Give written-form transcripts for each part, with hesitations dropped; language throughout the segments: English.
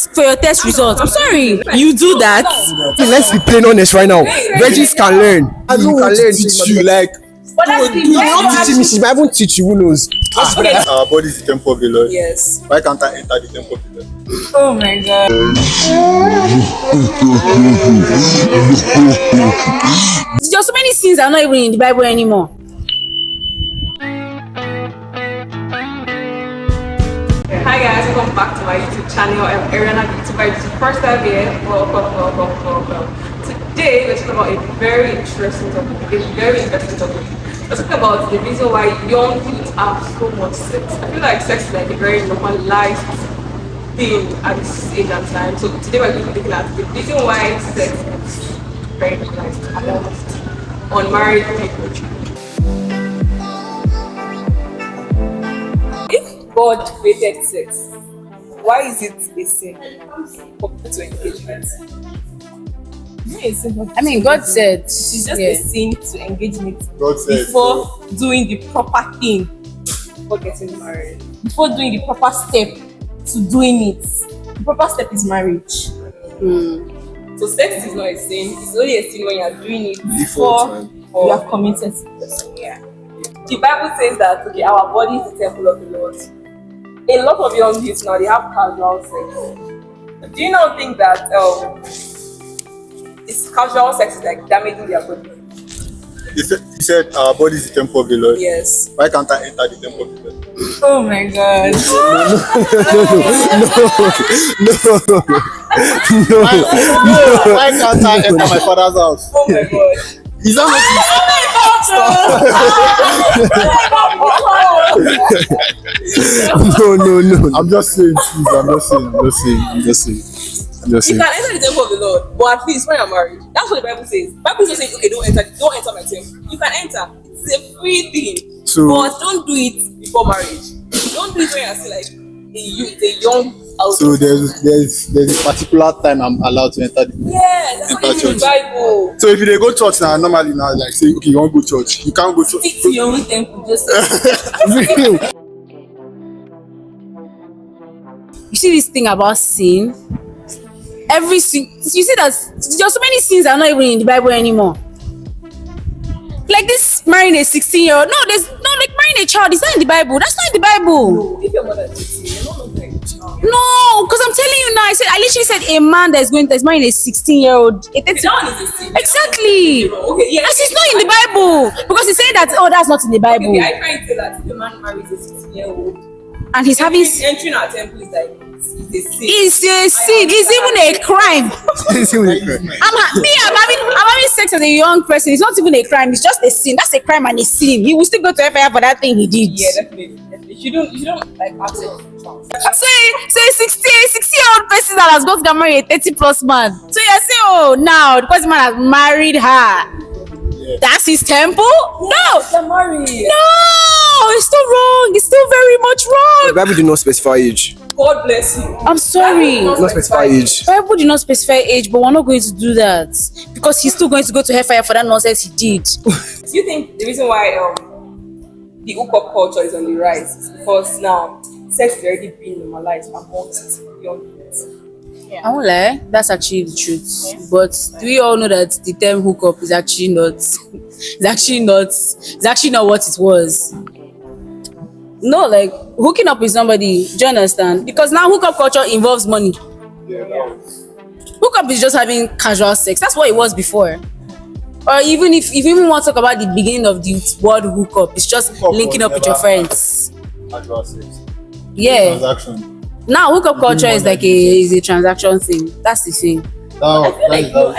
ask for your test results. I'm sorry. You do that. Let's be plain honest right now. Virgins can learn. I don't want to teach you. Like, But that's you're not teaching me. She might even teach you. Who knows? Okay. Our body is the temple of the Lord. Yes. Why can't I enter the temple of the Lord? Oh my God. There's so many sins that are not even in the Bible anymore. Hi guys, welcome back to my YouTube channel. I'm Heriana, YouTuber. It's the first time here. Welcome. Today we're talking about a very interesting topic. We're talking about the reason why young youth have so much sex. I feel like sex is like a very normalized thing at this age and time. So today we're going to be looking at the reason why sex is very normalized amongst unmarried people. If God created sex, why is it a sin compared to engagement? I mean, God said It's just a sin to engage in it God said before doing the proper thing, before getting married, before doing the proper step to doing it. The proper step is marriage. So sex is not a sin. It's only a sin when you are doing it before you are committed to the person. Yeah. The Bible says that our body is the temple of the Lord. A lot of young youths now they have casual sex. Do you not think that it's casual sex is like damaging their body? He said our body is the temple of the Lord. Yes. Why can't I enter the temple of the Lord? Oh my God. Why can't I enter my father's house? Oh my God. Is that No. I'm just saying, please. I'm just saying. You can enter the temple of the Lord, but at least when you're married, that's what the Bible says. The Bible doesn't say, okay, don't enter my temple. You can enter. It's a free thing. So- but don't do it before marriage. Don't do it when you're still like a young adult. So there's a particular time I'm allowed to enter the Yeah, that's what it's in the Bible. So if you dey go church now, normally now like say okay you want go church, you can't go church. Stick to your own temple, just you see this thing about sin. Every sin, you see that there's so many sins that are not even in the Bible anymore. Like this marrying a 16-year-old. No, there's no like marrying a child. It's not in the Bible. That's not in the Bible. No, if your mother is 18, you're not marrying a child. No, because I'm telling you now. I literally said a man that's marrying a 16-year-old. That one is a sin. Exactly. Okay, yeah. That is not in the Bible because he said that. Oh, that's not in the Bible. Okay, I try to say that if a man marries a 16-year-old, And he's having. entering our temple is like it's a sin. It's a sin. It's even a crime. I'm having sex as a young person. It's not even a crime. It's just a sin. That's a crime and a sin. He will still go to fire for that thing he did. Yeah, definitely. You don't like accept Say 60-year-old person that has got to marry a 30+ man. So you're saying, oh, now the person man has married her. That's his temple? No. they're married. No, it's still wrong. It's still very much wrong. The Bible did not specify age. God bless you. I'm sorry. Did not specify age. Bible did not specify age, but we're not going to do that because he's still going to go to hellfire for that nonsense he did. Do you think the reason why the hookup culture is on the rise is because now sex is already being normalized amongst young kids? I won't lie, that's actually the truth. But do we all know that the term hookup is actually not? It's actually not what it was. No, like hooking up with somebody. Do you understand? Because now hookup culture involves money. Hookup is just having casual sex. That's what it was before. Or even if you even want to talk about the beginning of the word hookup, it's just linking up with your friends. Casual sex. Yeah. Transaction. Now hookup culture is like a transaction thing. That's the thing. I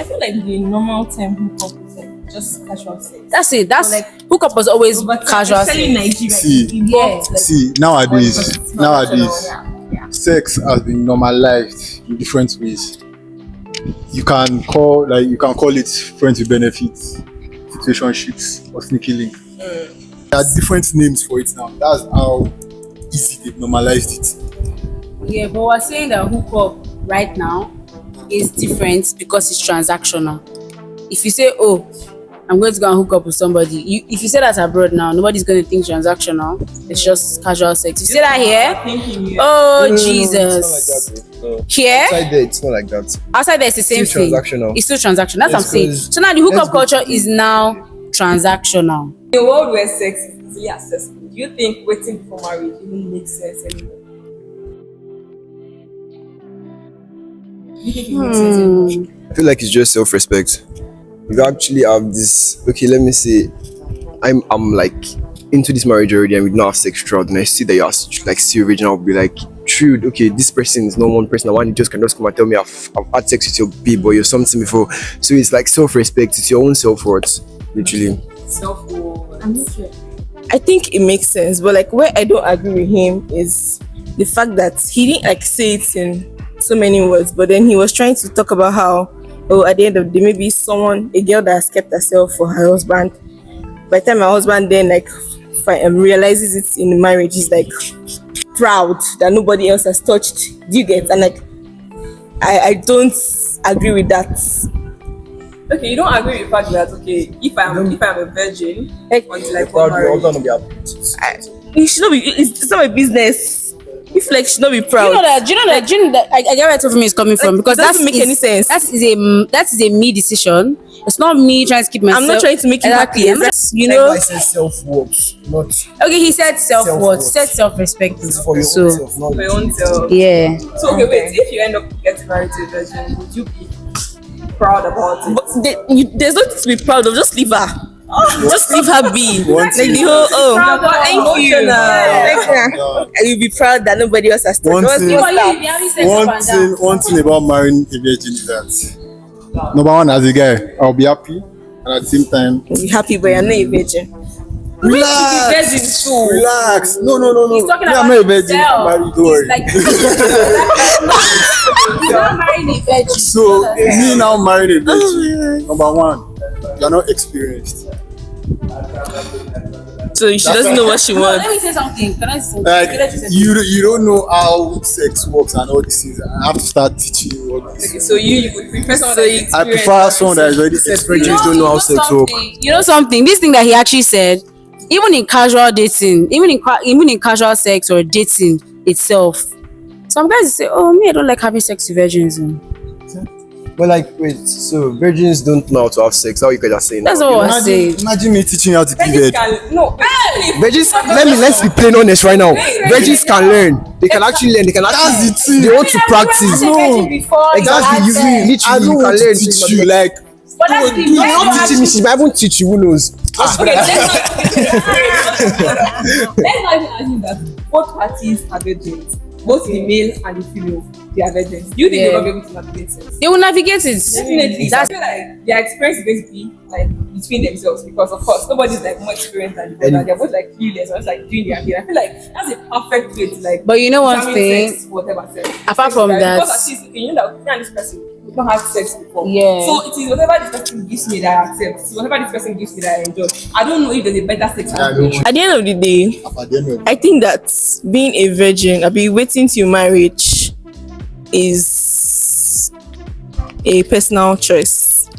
feel like the normal term hookup is like just casual sex. That's it. That's But hookup was always casual especially in sex. Nigeria. See. Yeah. See nowadays, sex has been normalized in different ways. You can call it friends with benefits, situationships, or sneaky link. There are different names for it now. That's how easy they've normalized it. Yeah, but we're saying that hookup right now is different because it's transactional. If you say, oh, I'm going to go and hook up with somebody. If you say that abroad now, nobody's going to think transactional. It's just casual sex. You say that here? Oh, Jesus. It's not like that, though. No. Here? Outside there, it's not like that. Outside there, it's the same Still thing. transactional. It's still transactional. That's what I'm Yes, saying. because So now the hookup let's go- culture is now transactional. In a world where sex is easily accessible, do you think waiting before marriage even makes sense anymore? Do you think it makes sense anymore? I feel like it's just self-respect. You actually have this. Okay, let me say, I'm like into this marriage already, and we don't have sex throughout. And I see that you're like still original. I'll be like, true. Okay, this person is not one person. I want you just can just come and tell me I've had sex with your babe or you're something before. So it's like self-respect. It's your own self-worth, literally. Self-worth. I'm not sure. I think it makes sense, but like where I don't agree with him is the fact that he didn't like say it in so many words, but then he was trying to talk about how, oh, at the end of the day, maybe a girl that has kept herself for her husband. By the time my husband then like realizes it in marriage, he's like proud that nobody else has touched. Do you get? And like, I don't agree with that. Okay, you don't agree with the fact that if I'm a virgin Like, until I You're proud, get your married. husband will be happy. it should not be. It's not my business. If like should not be proud. Do you know that I get where Tofumi is coming from, because it doesn't make any sense. That is a me decision. It's not me trying to keep myself. I'm not trying to make you Exactly. happy. I'm just, Like know. I said, self-worth, not Okay, he said self-worth, Self-worth. said self-respect. it's for your So, own self, not For your own self. yeah. So wait, if you end up getting married to a virgin, would you be proud about it? But there's nothing to be proud of. Just leave her. Just leave her be. One Like thing- the whole Thank you. You'll be proud that nobody else has touched. One What's- thing- what's that? One thing about marrying a virgin is that number one, as a guy, I'll be happy, and at the same time, You'll be happy, but you're not a virgin. relax. Relax. No. He's talking Me, I'm about not a virgin. himself. I'm married. Don't worry. He's not marrying a virgin. So me now marrying a virgin. Number one, you're not experienced. So she doesn't know what she No, let wants. me say something. Can I say something? Like Let me say you don't know how sex works and all these things. I have to start teaching you all this. So you would prefer someone that is I prefer someone that is already experienced. virgins don't know how sex work. You know something? This thing that he actually said, even in casual dating, even in casual sex or dating itself, some guys say, "Oh, me, I don't like having sex with virgins." But like, wait, so virgins don't know how to have sex? How you guys are saying? That's now? all I say. Imagine me teaching you how to give head. No, Virgins, let's be plain honest right now. Virgins can learn. They can actually learn. They can actually. That's the thing. They want to practice. Exactly. You I literally don't you want can to learn. teach you like. But that's the You're not teaching me. She might even teach you. Who knows? let's not even assume that both parties are virgins. Both the male and the female, they are virgins. Do you think they'll not be able to navigate sex? They will navigate it. Definitely. That's I feel like their experience is going to be like between themselves, because of course nobody's like more experienced than the other. They're both like clueless, or it's like doing their thing. I feel like that's a perfect way to like. But you know one examine thing, sex, whatever sex. apart from that- because at least okay, you know that me and this person we've not had sex before. Yeah. So it is whatever this person gives me that I accept. It's whatever this person gives me that I enjoy. I don't know if there's a better sex. I know. At the end of the day, At the end of the I think that being a virgin, waiting till marriage is a personal choice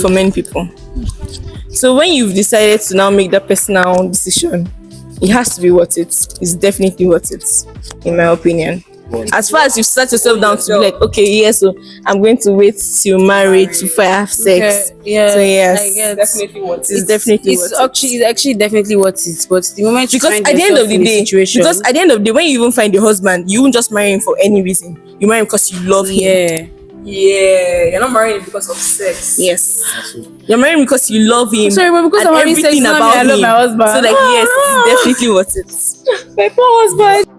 for many people. So when you've decided to now make that personal decision, it has to be worth it. It's definitely worth it, in my opinion. As far as you've set yourself down to be like, okay, yes, so I'm going to wait till marriage before I have sex. Okay, yeah, So yes, I get. Definitely what it's definitely worth it. It's actually definitely what it is. But the moment you Because find at the end yourself of the in a day, situation, because at the end of the day, when you even find your husband, you won't just marry him for any reason. You marry him because you love him. yeah, Yeah, you're not marrying because of sex. Yes. You're marrying him because you love him. sorry, but because and I'm having sex, everything it's not about me, I love him. my husband. So like, yes, it's definitely worth it. my poor husband.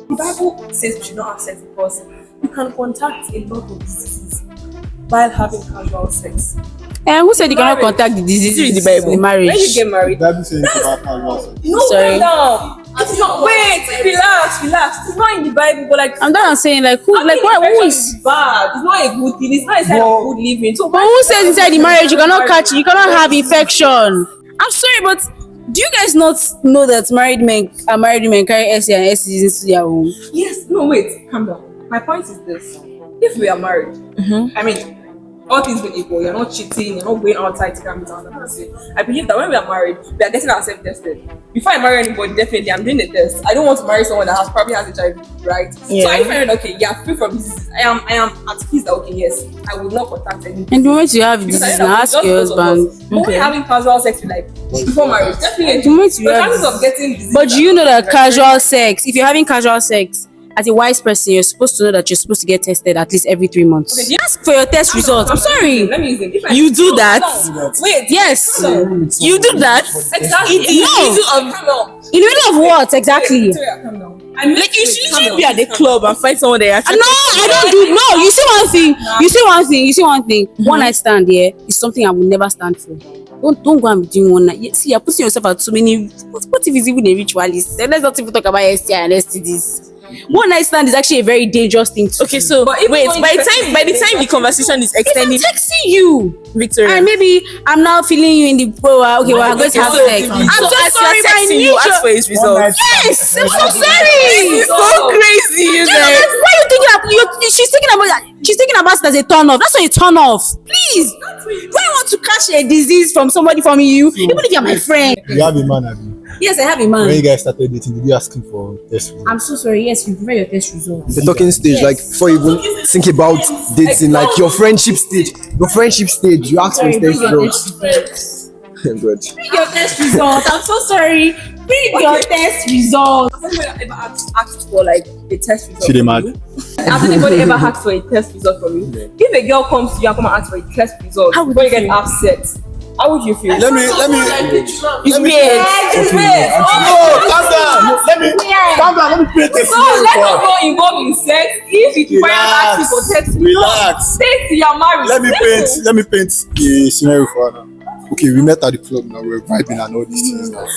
The Bible says we should not have sex because you can contact a lot of diseases while having casual sex. And who said you cannot Marriage. contact the diseases Read the Bible. in marriage? When you get married, Bible says about casual sex. no, Sorry. wait now. It's not. Wait, relax. It's not in the Bible, but like. I'm done saying like who, like what? what? Who Who is? is bad? It's not a good thing. It's not a sign of good living. So But who says inside the marriage you cannot catch? You cannot have infection? I'm sorry, but do you guys not know that married women carry STI and STDs into their home? Yes. No, wait. Calm down. My point is this: if we are married, I mean, all things being equal, you're not cheating, you're not going outside to come with another person. I believe that when we are married, we are getting ourselves tested. Before I marry anybody, definitely I'm doing the test. I don't want to marry someone that probably has HIV, right? Yeah. So I find okay, yeah, free from diseases. I am at peace that okay, yes, I will not contact anyone. And the moment you have Because this, I know now that ask it's your just because of husband. us. But when you're having casual sex with like before marriage, definitely The moment you the have chances of getting disease. But do you know that casual sex, if you're having casual sex, as a wise person, you're supposed to know that you're supposed to get tested at least every 3 months. Okay, Ask for your test results. I'm sorry. Let me use it. If I- You do No, that? no. Wait. Yes. No. You do that? Exactly. In the middle of Calm down. In the middle of what exactly? Victoria, calm down. like you should literally be at the club and find someone that you're No, I don't do. No, you see one thing. You see one thing. You see one thing. One night stand here is something I will never stand for. Don't go and be doing one night. See, you're putting yourself at too many. What if it's even a ritualist? Then let's not even talk about STI and STDs. One night stand is actually a very dangerous thing to Okay, do. so But even wait, when by you the time the conversation is If I'm extending, texting you, Victoria. and maybe I'm now feeling you in the okay, well, I'm going to have so, sex. I'm so so as sorry, you're my texting, you ask for nature. his results. Yes, I'm so sorry. This is so crazy, you You know, guys. that's why you thinking she's thinking about it as a turn off. That's not a turn off. Please, when you want to catch a disease from somebody from you, even if you're my friend. You have a man, Abi. Yes, I have a When you man. guys started dating, did you ask him for test results? I'm so sorry. Yes, you prepare your test results. The talking stage, like before you even think about dating, like your friendship stage, you ask for his Bring test your results. test results. Good. Bring your test results. I'm so sorry. Bring your test results. Has anybody ever asked for like a test result? She dey from mad. you? Has anybody ever asked for a test result from you? If a girl comes to you and come and ask for a test result How would before you you get feel? upset, how would you feel? Let me. It's Let me. weird. It's weird. Oh, calm down. Let me paint a So scenario let for us her. not involve in sex. If it requires asking for test results, Relax. state you're married. Let me Simple. paint a scenario for her now. Okay, we met at the club now, we're vibing and all these things now.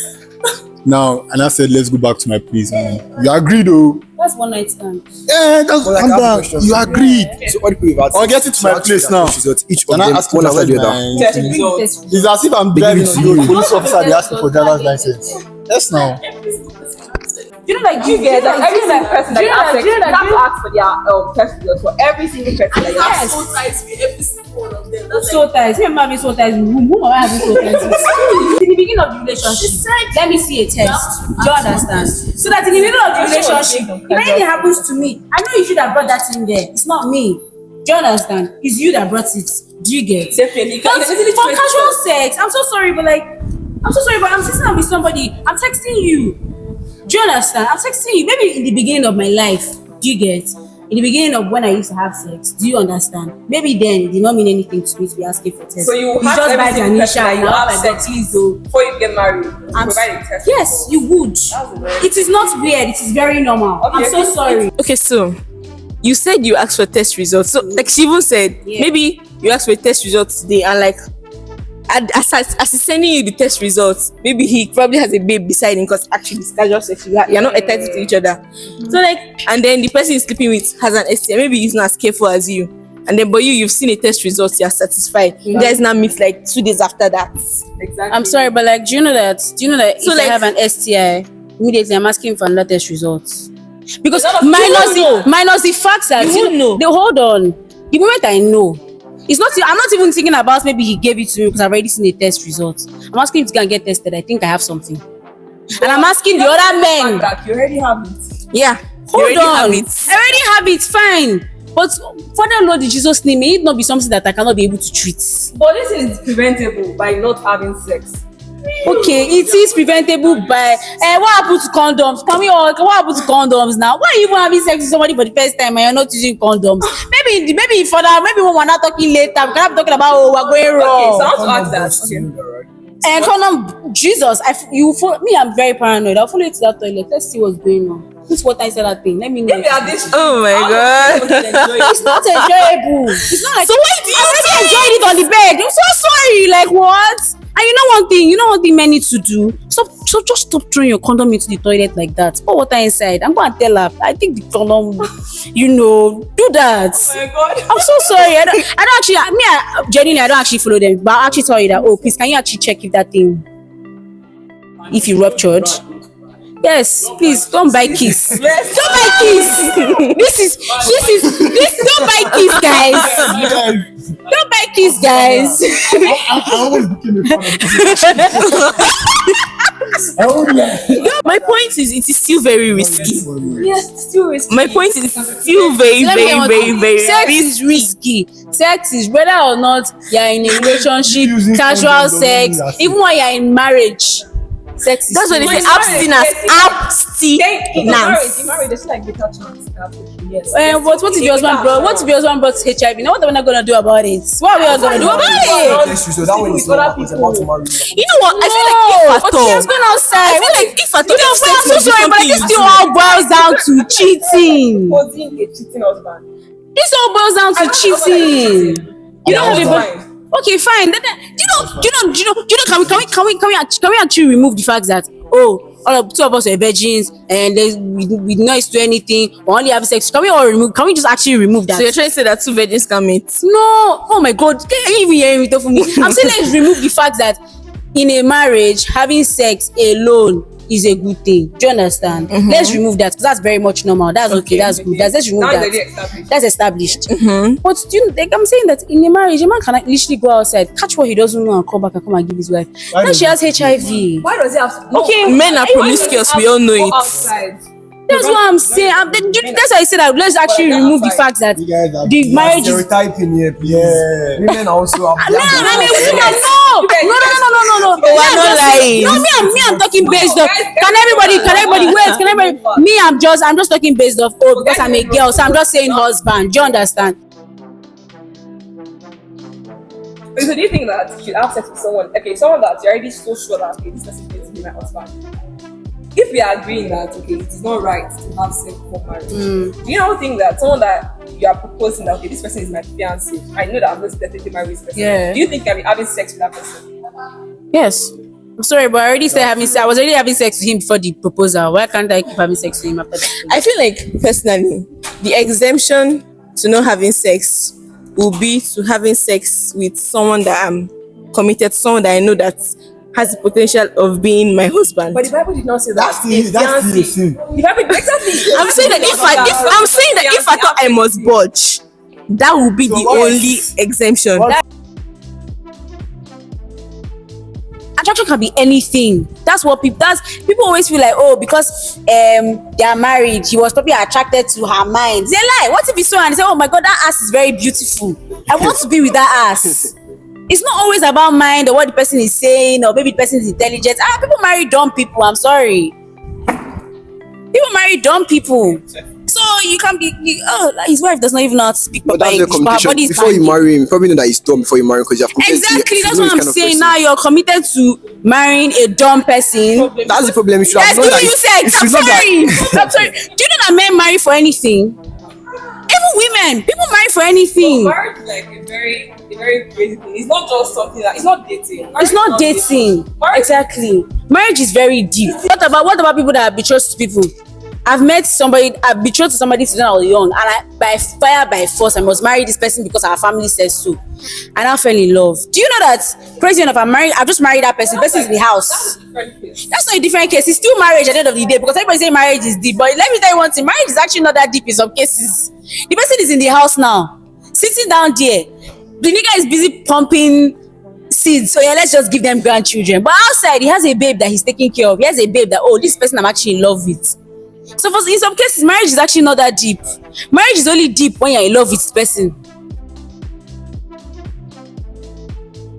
Now, and I said, let's go back to my place. And you agreed, though. That's one night stand. Yeah, that's Well, like, calm I have a down. question. You agreed. So all the people you've asked. I'll get it to my place now. Each of Can I them, ask you one after to the my other. Test Bring the results. test results. It's as if I'm They give driving it to on you. you. Police officer, they ask me for driver's license. Yes, now. You know, like You get that every single person that you have sex, do you you know have to ask for their test results for every single person that you have. Yes. So tight with every single one of them. That's So tight. Me and mommy so tight. Who am I having so tight? In the beginning of the relationship, let me see a test. Do you understand? So that in the middle of the relationship, if anything happens to me, I know you should have brought that in there. It's not me. Do you understand? It's you that brought it. Do you get? Definitely. But for casual sex, I'm so sorry, but I'm sitting with somebody. I'm texting you. Do you understand? I'm texting you. Maybe in the beginning of my life. Do you get? In the beginning of when I used to have sex. Do you understand? Maybe then it did not mean anything to me to be asking for tests. So you It's have just every by the single person initial. that you Now have I got sex please though. before you get married. I'm Provide a test. Yes, you would. It is not weird. It is very normal. Okay. I'm so sorry. Okay, so you said you asked for test results. So like she even said, Yeah. maybe you asked for test results today, and like as he's sending you the test results, maybe he probably has a babe beside him because actually it's casual sex. You're not entitled to each other. So like, and then the person he's sleeping with has an STI. Maybe he's not as careful as you. And then, but you've seen a test results, you're satisfied. You guys now meet like 2 days after that. Exactly. I'm sorry, but like, do you know that So, if like- I have an STI, immediately I'm asking for another test results. Because You won't know. minus the fact that You won't know. hold on. The moment I know, it's not. I'm not even thinking about maybe he gave it to me because I've already seen a test result. I'm asking him to go and get tested. I think I have something, and I'm asking the other men. That you already have it. Yeah. Hold you already on, have it. I already have it. Fine, but Father Lord in Jesus' name, may it not be something that I cannot be able to treat. But this is preventable by not having sex. Okay, it is preventable by what happened to condoms? Can we all what happened to condoms now? Why are you even having sex with somebody for the first time and you're not using condoms? Maybe further, maybe when we're not talking later, we can be talking about we're going Okay, wrong. so I want to ask that. Okay. And condom, Jesus, I'm very paranoid. I'll follow you to that toilet. Let's see what's going on. This water inside that thing. Let me know. If you are this, Oh my God. It's not enjoyable. It's not like So why do you I already enjoyed it on the bed. I'm so sorry. Like what? And you know one thing men need to do? Just stop throwing your condom into the toilet like that. Pour water inside. I'm going to tell her. I think the condom, do that. oh my God. I'm so sorry. Genuinely, I don't actually follow them. But I'll actually tell you that, please, can you actually check if that thing, if you ruptured? Yes, please, don't buy kiss. Don't buy kiss. This, don't buy kiss, guys. Don't buy kiss, guys. I always became a fan of I always My point is, it is still very risky. Yes, it's still risky. My point is, it's still very, Let me very, tell you very, one very thing. Sex is risky. Sex is whether or not you're in a relationship, Using casual condom sex, doesn't mean even when you're in marriage. Sex is That's what they say. In Abstinence. marriage, it's like better chance. Yes. But what if your husband brought? What if your husband brought HIV? Now what are we not gonna do about it? What are we all gonna do about it? So that one is not about to marry. You know what? I feel like if at Okay, all, let's go outside. I feel like if at all, I'm sex so was sorry, but something this you still do. all boils down to cheating. Posing a cheating husband. This all boils down to cheating. You don't have a okay, fine. Do you know? Can we actually remove the fact that all of two of us are virgins and we not used to anything, we only have sex? Can we just actually remove that? So you're trying to say that two virgins can meet? No, oh my god, can you even hear me talk for me? I'm saying let's remove the fact that in a marriage having sex alone is a good thing. Do you understand? Let's remove that because that's very much normal. That's okay, that's good. Let's remove that. That's established. But do you like I'm saying that in a marriage, a man can literally go outside, catch what he doesn't know, and come back and come and give his wife. Now she has HIV. Why does he have to? Okay, Men are promiscuous, we all know it. Outside. that's what I'm saying. That's why I said that let's actually remove the fact that You guys are the marriage is. Stereotyping here, please. Yeah. Women also have. No, I mean, women, no. we're not lying. No, me, I'm talking based off. Can everybody wait? Can everybody? Me, I'm just talking based off. Oh, because I'm a girl, so I'm just saying husband. Do you understand? So do you think that you should have sex with someone? Okay, someone that you're already so sure that okay, this person is going to be my husband. If we are agreeing that okay, it is not right to have sex before marriage, do you not think that someone that you are proposing that okay, this person is my fiance, I know that I'm going to definitely marry this person. Yeah. Do you think I'll be having sex with that person? Yes. I'm sorry, but I already said I was already having sex with him before the proposal. Why can't I keep having sex with him after that? I feel like personally, the exemption to not having sex will be to having sex with someone that I'm committed, someone that I know that has the potential of being my husband. But the Bible did not say that. That's the sin. The Bible exactly. I'm saying that if I thought I must budge, that will be the only exemption. Attraction can be anything. That's people always feel like, oh, because they are married, he was probably attracted to her mind. They lie. What if it's so and they say, oh my god, that ass is very beautiful. I want to be with that ass. It's not always about mind or what the person is saying or maybe the person is intelligent. People marry dumb people. I'm sorry. People marry dumb people. So you can be, his wife does not even know how to speak But proper that's the English, but her communication. body is Before you banging. marry him, you probably know that he's dumb before you marry him because you have committed. Exactly, you that's know what this I'm kind of saying. person. Now you're committed to marrying a dumb person. That's the problem. You should have That's known giving that. you sex. You I'm should know that. sorry. I'm sorry. Do you know that men marry for anything? Even women, people marry for anything. Marriage is like a very crazy thing. It's not just something that it's not dating. Marriage It's not is dating. Marriage- Exactly. Marriage is very deep. What about people that are betrothed to people? I've betrothed to somebody since I was young, and by fire by force I must marry this person because our family says so. And I fell in love. Do you know that crazy enough? I've just married that person. The person is in the house. That's not a different case. It's still marriage at the end of the day because everybody say marriage is deep. But let me tell you one thing, marriage is actually not that deep in some cases. The person is in the house now, sitting down there. The nigga is busy pumping seeds. So yeah, let's just give them grandchildren. But outside, he has a babe that he's taking care of. He has a babe that, oh, this person I'm actually in love with. So in some cases, marriage is actually not that deep. Marriage is only deep when you're in love with this person.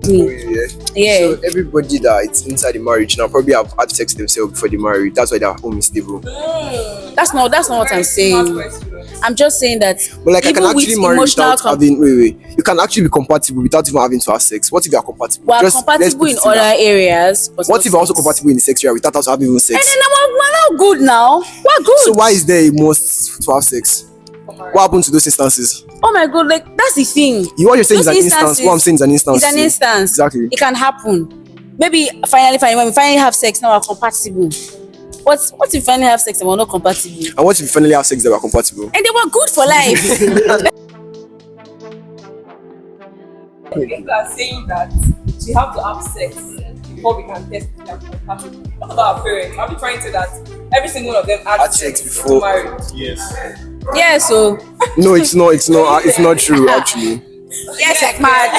Yeah. So everybody that is inside the marriage now probably have had sex themselves before they married. That's why their home is stable. That's not what I'm saying. I'm just saying that. But like I can even with actually marry emotional without having wait. You can actually be compatible without even having to have sex. What if you are compatible? We're let's compatible put in it other that. areas. But What if you're also compatible in the sex area without also having even And sex? then we're not good now. We're good. So why is there a must to have sex? What happened to those instances? Oh my god, like that's the thing. What you're saying is Those an instance. What I'm saying is an instance. It's an too. instance. Exactly. It can happen. Maybe when we finally have sex, now we're compatible. What if we finally have sex and we're not compatible? And what if you finally have sex that we're compatible? And they were good for life. People are saying that we have to have sex before we can test if they are compatible. What about our parents? Are we trying to say that every single one of them had sex before marriage? Yes. Yeah, so No, it's not. It's not true. Actually, Yes, like mad.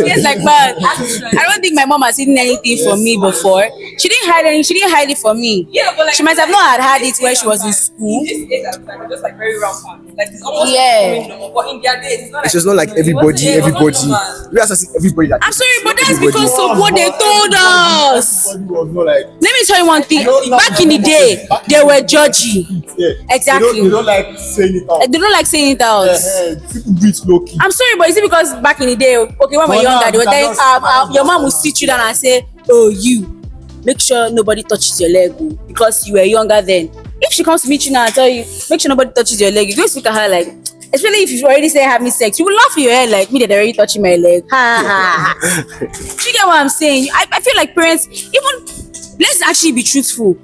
Yes, like mad. I don't think my mom has hidden anything from me before. She didn't hide any. She didn't hide it from me. Yeah, but like She might have not had it when she was in school. This age and time, just like very rampant. Like it's almost Yeah. becoming normal. But in their days, it's not like It's just not like everybody. it was not normal. We have to see everybody that. I'm sorry, but that's Everybody. because of what they told us. Everybody was not like, Let me tell you one thing. Back in the day, they were judgy. yeah. Exactly. They don't like saying it out. They don't like saying it out. People do it low key. I'm sorry, but is it because back in the day, okay, when we were But now younger, they were you telling cannot- your mom would sit you down and say, "Oh, you make sure nobody touches your leg oh, because you were younger then." If she comes to meet you now and tell you, make sure nobody touches your leg, you go speak at her like, especially if you already say having sex, you will laugh in your head like me that they're already touching my leg. Ha ha ha. Do you get what I'm saying? I feel like parents, even let's actually be truthful.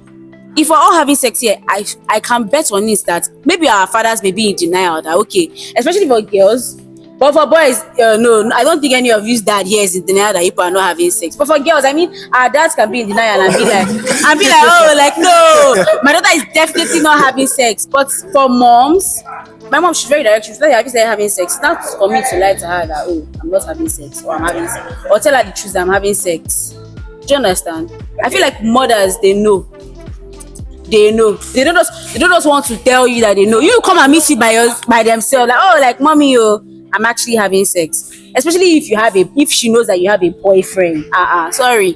If we're all having sex here, I can bet on this that maybe our fathers may be in denial that okay, especially for girls. But for boys, no, I don't think any of you's dad here is in denial that people are not having sex. But for girls, I mean, our dads can be in denial and be like, oh, like no, my daughter is definitely not having sex. But for moms, my mom, she's very direct. She's like, have you started having sex? Not for me to lie to her that oh, I'm not having sex or I'm having sex, or tell her the truth that I'm having sex. Do you understand? I feel like mothers, they know. They know. They don't just want to tell you that they know. You come and meet you by themselves. Like, oh, like mommy, I'm actually having sex. Especially if she knows that you have a boyfriend. Sorry.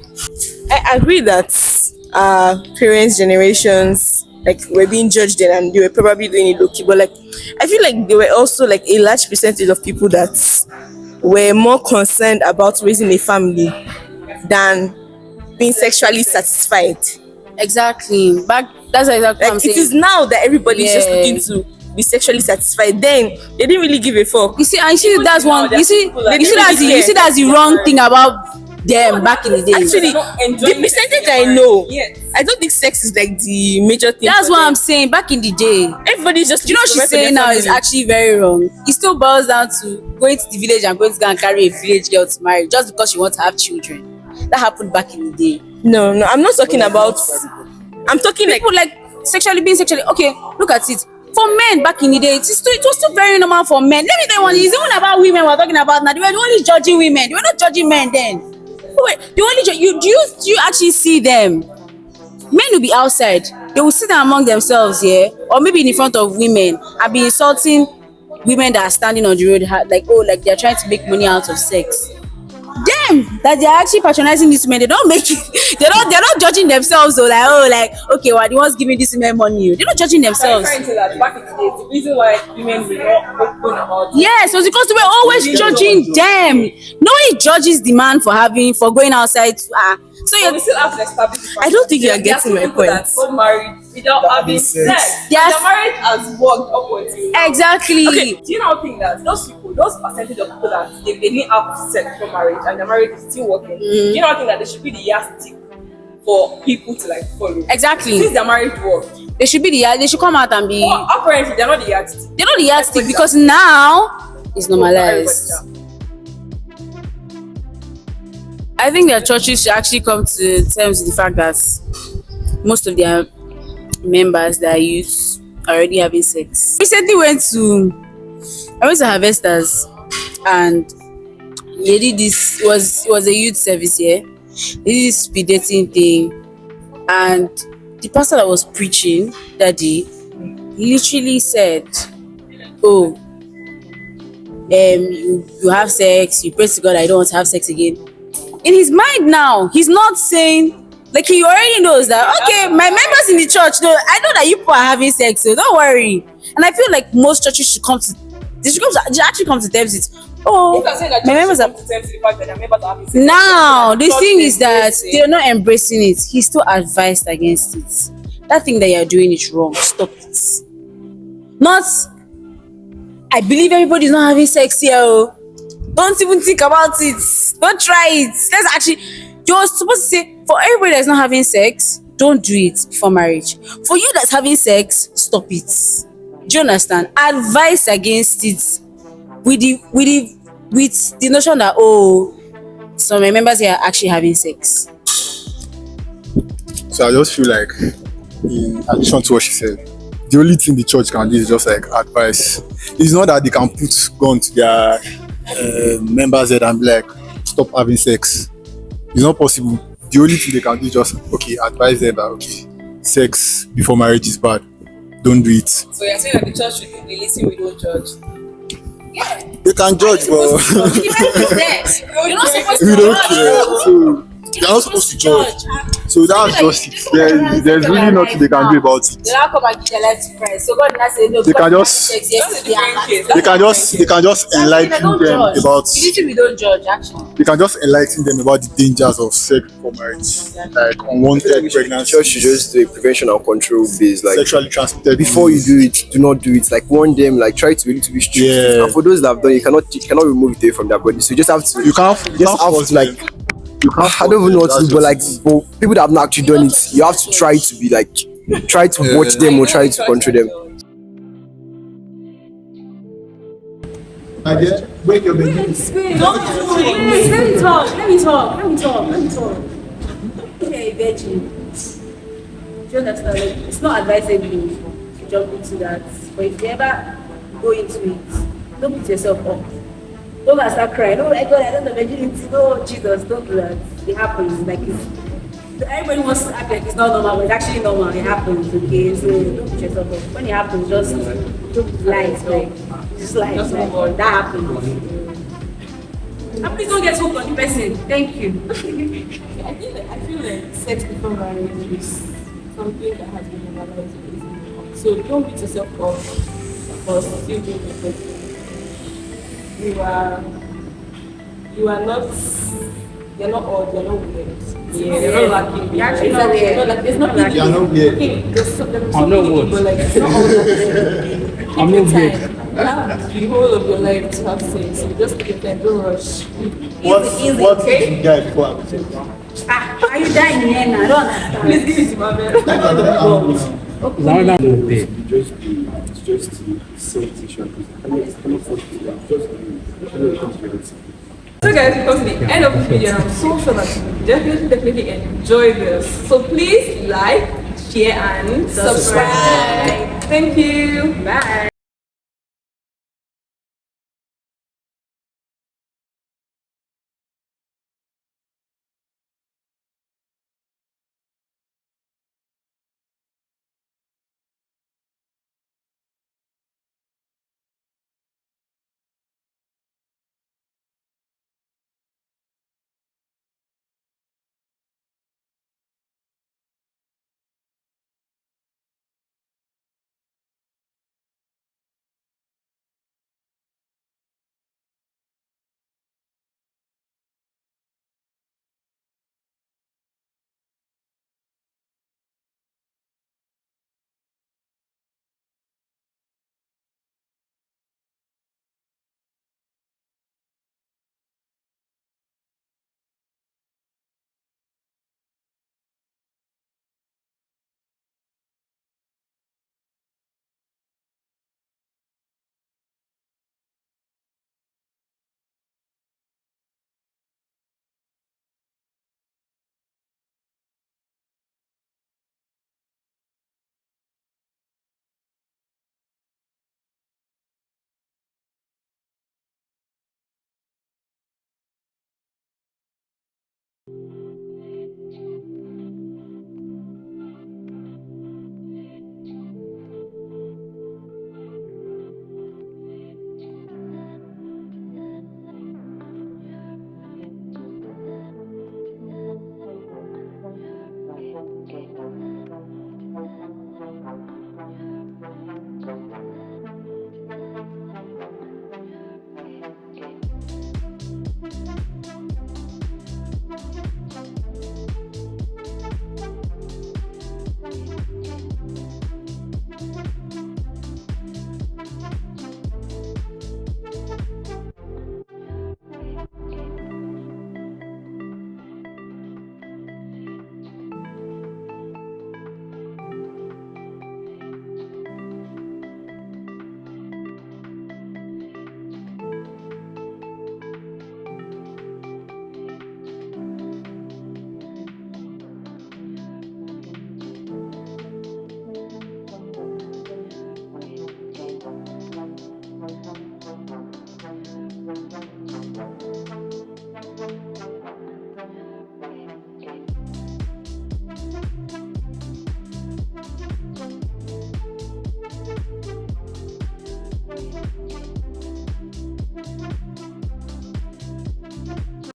I agree that parents' generations like were being judged then and they were probably doing it low-key, but like I feel like there were also like a large percentage of people that were more concerned about raising a family than being sexually satisfied. Exactly. That's exactly what I'm Like saying. it is now that everybody is just Yeah. looking to be sexually satisfied. Then they didn't really give a fuck. You see, that's one. You see, that's the wrong thing about them back in the day. Actually, not the enjoying percentage sex I know, Yes. I don't think sex is like the major thing. That's for what them. I'm saying. Back in the day, Everybody's just you know what she's saying now is actually very wrong. It still boils down to going to the village and going to go and carry a village girl to marry just because you want to have children. That happened back in the day. no. I'm not talking about. I'm talking like People like being sexually okay. Look at it. For men back in the day, it was still very normal for men. Let me tell you one thing. It's even about women we're talking about now. They were only judging women. They were not judging men then. Wait, they only do you actually see them? Men will be outside. They will sit down among themselves, yeah, or maybe in front of women and be insulting women that are standing on the road, like like they're trying to make money out of sex. Them that they're actually patronizing these men, they don't make it. They're not judging themselves though, like okay, well, the ones giving these men money. They're not judging I'm themselves. trying to say that back in the day, the reason why women were not open about it. Yes, so it's because they were always judging them. Nobody judges the man for going outside to so But we still have to establish the fact I don't think you are that there getting my people that point. got married without having sex. Yes. Their marriage has worked upwards. exactly. Okay, do you not think that those percentage of people that they didn't have sex before marriage and their marriage is still working, do you not think that they should be the yardstick for people to like follow? Exactly. Since their marriage worked. They should come out and be. Well, apparently they're not the yardstick. They're not the yardstick because now it's normalized. I think that churches should actually come to terms with the fact that most of their members, their youths, are already having sex. Recently I went to Harvesters and they did this. It was a youth service here. They did this speed dating thing, and the pastor that was preaching that day literally said, "Oh, you have sex. You pray to God, I don't want to have sex again." In his mind now, he's not saying, like, he already knows that, okay, my members in the church, no, I know that you people are having sex, so don't worry. And I feel like most churches should actually come to terms with, oh, If you're saying that my members are. come to terms with the fact that their members are having sex, Now, the church thing is is that embracing. they're not embracing it. He's still advised against it. That thing that you're doing is wrong. Stop it. Not, I believe everybody's not having sex here. Oh. Don't even think about it. Don't try it. Let's actually, you're supposed to say, for everybody that's not having sex, don't do it before marriage. For you that's having sex, stop it. Do you understand? Advise against it with the notion that, oh, so my members here are actually having sex. So I just feel like, in addition to what she said, the only thing the church can do is just like advice. It's not that they can put gun to their members head and be like, stop having sex. It's not possible. The only thing they can do is just advise them that sex before marriage is bad. Don't do it. So you're saying that the church should be listen, we don't judge. They can judge, but You're not supposed to we don't judge. care. So they're not supposed to judge. So that's just it. There's really nothing they can do about it. They now come and give their life to Christ. So God now say no. They can God just- has sex yesterday and last night. They can just enlighten Don't them judge. about. Literally, we don't judge. Actually, They can just enlighten them about the dangers of sex before marriage, like unwanted pregnancy, Church should just do a prevention and control base. Like sexually transmitted. before you do it, do not do it. Like warn them. Like try to be a little bit strict. Yeah. And for those that have done, you cannot remove it away from their body. So you just have to. You can't have to like. You can't I don't even know what to force do, them, but like that's for people that have not actually done it, you have to try to be like, try to watch them or try to control them. My dear, wake your baby. Let me talk. okay, virgin. Do you understand? Like, it's not advisable to jump into that. But if you ever go into it, don't put yourself up. Don't gonna start crying. Oh my God, I don't know virginity. No, Jesus, don't do that. It happens. Like everybody wants to act like it's not normal, but it's actually normal. It happens. Okay, so don't put yourself up. When it happens, just lies. Like just lies. Just Like, move on. that happens. And please don't get hooked on the person. Thank you. I feel like sex before marriage is something that has been normalized. So don't beat yourself up for still doing it. You are not. You're not odd. You're not weird. Yeah, you're not lacking. You're actually not weird. It's not like You're not weird. I'm not weird. But like it's not all that. I'm not weird. You have the whole of your life to have sex. So just take your time. Don't rush. What did you guys before having sex? Are you dying here now? I don't understand. Please give it to my man. It's just self-issue. So guys, we've come to the end of this video and I'm so sure that you definitely enjoy this. So please like, share and subscribe. Thank you. Bye.